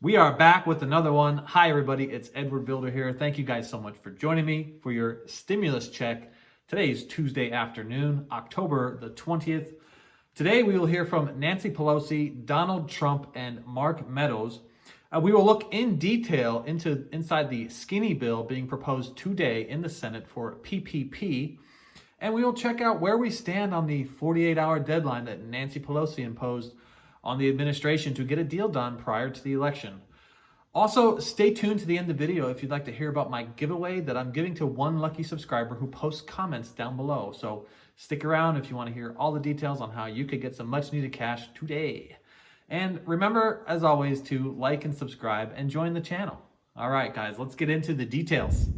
We are back with another one. Hi, everybody. It's Edward Builder here. Thank you guys so much for joining me for your stimulus check. Today is Tuesday afternoon, October the 20th. Today, we will hear from Nancy Pelosi, Donald Trump, and Mark Meadows. We will look in detail inside the skinny bill being proposed today in the Senate for PPP. And we will check out where we stand on the 48-hour deadline that Nancy Pelosi imposed on the administration to get a deal done prior to the election. Also, stay tuned to the end of the video if you'd like to hear about my giveaway that I'm giving to one lucky subscriber who posts comments down below. So stick around if you want to hear all the details on how you could get some much needed cash today. And remember, as always, to like and subscribe and join the channel. All right, guys, let's get into the details.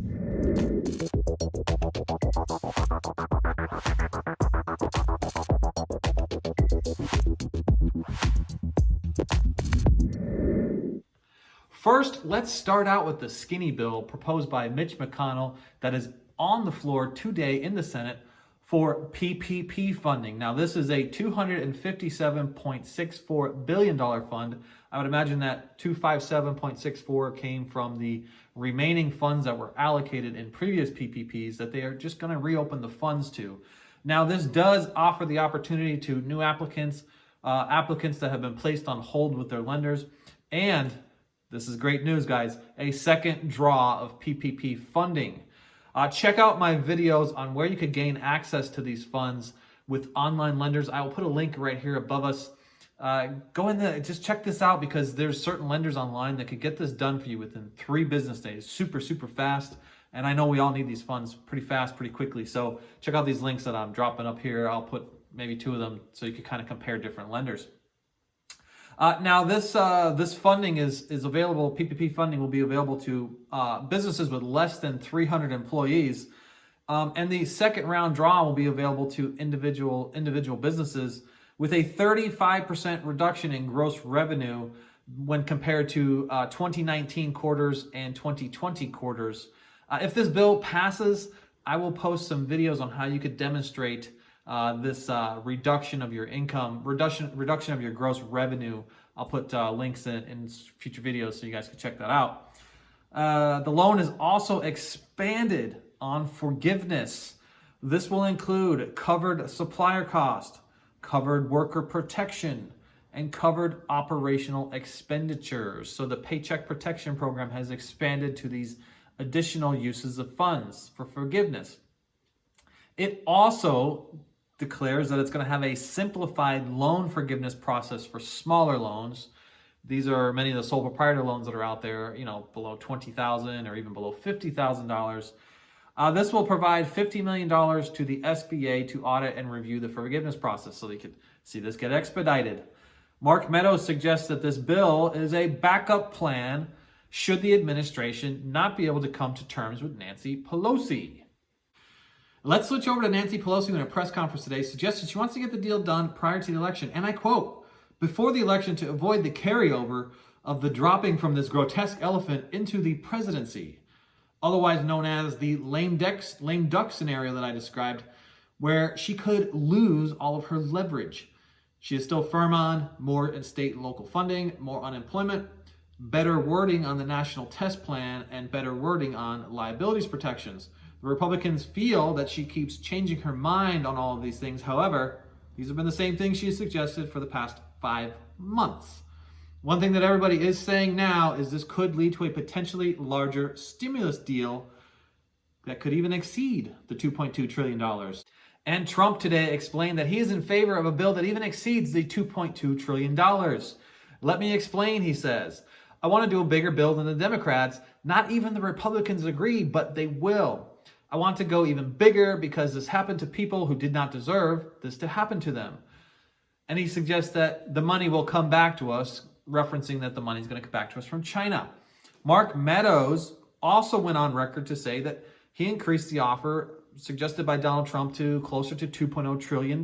First, let's start out with the skinny bill proposed by Mitch McConnell that is on the floor today in the Senate for PPP funding. Now, this is a $257.64 billion fund. I would imagine that 257.64 came from the remaining funds that were allocated in previous PPPs that they are just going to reopen the funds to. Now, this does offer the opportunity to new applicants that have been placed on hold with their lenders, and this is great news, guys, a second draw of PPP funding. Check out my videos on where you could gain access to these funds with online lenders. I will put a link right here above us. Go in there, just check this out because there's certain lenders online that could get this done for you within 3 business days. Super, super fast. And I know we all need these funds pretty fast, pretty quickly. So check out these links that I'm dropping up here. I'll put maybe 2 of them so you can kind of compare different lenders. Now, this funding is available. PPP funding will be available to businesses with less than 300 employees, and the second round draw will be available to individual businesses with a 35% reduction in gross revenue when compared to 2019 quarters and 2020 quarters. If this bill passes, I will post some videos on how you could demonstrate this reduction of your income, reduction of your gross revenue. I'll put links in future videos so you guys can check that out. The loan is also expanded on forgiveness. This will include covered supplier cost, covered worker protection, and covered operational expenditures. So the Paycheck Protection Program has expanded to these additional uses of funds for forgiveness. It also declares that it's going to have a simplified loan forgiveness process for smaller loans. These are many of the sole proprietor loans that are out there, below $20,000 or even below $50,000. This will provide $50 million to the SBA to audit and review the forgiveness process so they could see this get expedited. Mark Meadows suggests that this bill is a backup plan should the administration not be able to come to terms with Nancy Pelosi. Let's switch over to Nancy Pelosi, who in a press conference today suggested she wants to get the deal done prior to the election. And I quote, "Before the election to avoid the carryover of the dropping from this grotesque elephant into the presidency," otherwise known as the lame duck scenario that I described, where she could lose all of her leverage. She is still firm on more state and local funding, more unemployment, better wording on the national test plan, and better wording on liabilities protections. The Republicans feel that she keeps changing her mind on all of these things. However, these have been the same things she has suggested for the past 5 months. One thing that everybody is saying now is this could lead to a potentially larger stimulus deal that could even exceed the $2.2 trillion. And Trump today explained that he is in favor of a bill that even exceeds the $2.2 trillion. Let me explain, he says. I want to do a bigger bill than the Democrats. Not even the Republicans agree, but they will. I want to go even bigger because this happened to people who did not deserve this to happen to them. And he suggests that the money will come back to us, referencing that the money is going to come back to us from China. Mark Meadows also went on record to say that he increased the offer suggested by Donald Trump to closer to $2.0 trillion.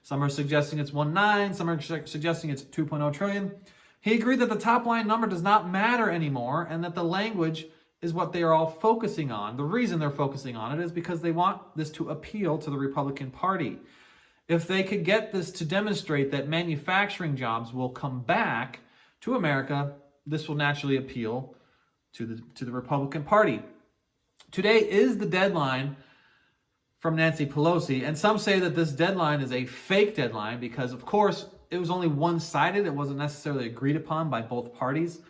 Some are suggesting it's 1.9, some are suggesting it's 2.0 trillion. He agreed that the top line number does not matter anymore and that the language is what they are all focusing on. The reason they're focusing on it is because they want this to appeal to the Republican Party. If they could get this to demonstrate that manufacturing jobs will come back to America, this will naturally appeal to the Republican Party. Today is the deadline from Nancy Pelosi, and some say that this deadline is a fake deadline because, of course, it was only one-sided. It wasn't necessarily agreed upon by both parties.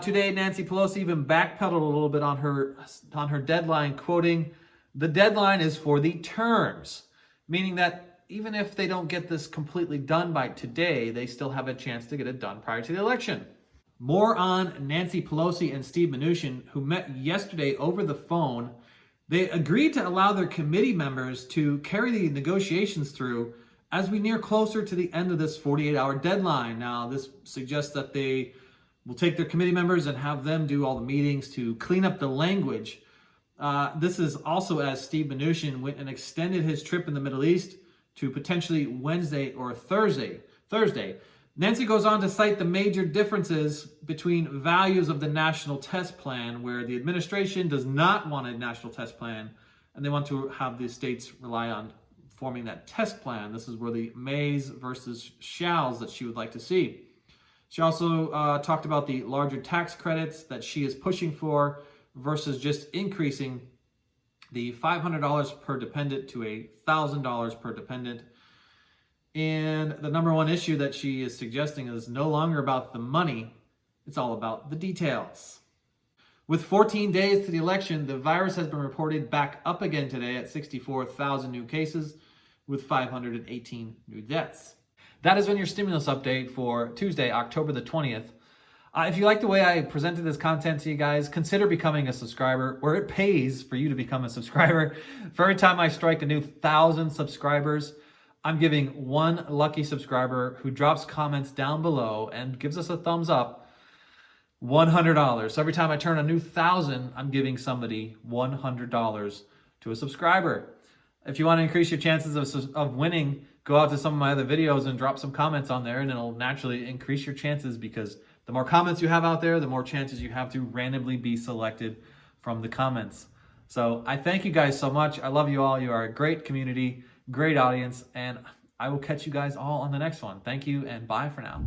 Today, Nancy Pelosi even backpedaled a little bit on her deadline, quoting, "The deadline is for the terms," meaning that even if they don't get this completely done by today, they still have a chance to get it done prior to the election. More on Nancy Pelosi and Steve Mnuchin, who met yesterday over the phone. They agreed to allow their committee members to carry the negotiations through as we near closer to the end of this 48-hour deadline. Now, this suggests that they will take their committee members and have them do all the meetings to clean up the language. This is also as Steve Mnuchin went and extended his trip in the Middle East to potentially Wednesday or Thursday. Nancy goes on to cite the major differences between values of the national test plan, where the administration does not want a national test plan, and they want to have the states rely on forming that test plan. This is where the mays versus shalls that she would like to see. She also talked about the larger tax credits that she is pushing for versus just increasing the $500 per dependent to $1,000 per dependent. And the number one issue that she is suggesting is no longer about the money, it's all about the details. With 14 days to the election, the virus has been reported back up again today at 64,000 new cases with 518 new deaths. That has been your stimulus update for Tuesday, October the 20th. If you like the way I presented this content to you guys, consider becoming a subscriber, where it pays for you to become a subscriber. For every time I strike a new 1,000 subscribers, I'm giving one lucky subscriber who drops comments down below and gives us a thumbs up, $100. So every time I turn a new 1,000, I'm giving somebody $100 to a subscriber. If you want to increase your chances of winning, go out to some of my other videos and drop some comments on there, and it'll naturally increase your chances, because the more comments you have out there, the more chances you have to randomly be selected from the comments. So I thank you guys so much. I love you all. You are a great community, great audience, and I will catch you guys all on the next one. Thank you, and bye for now.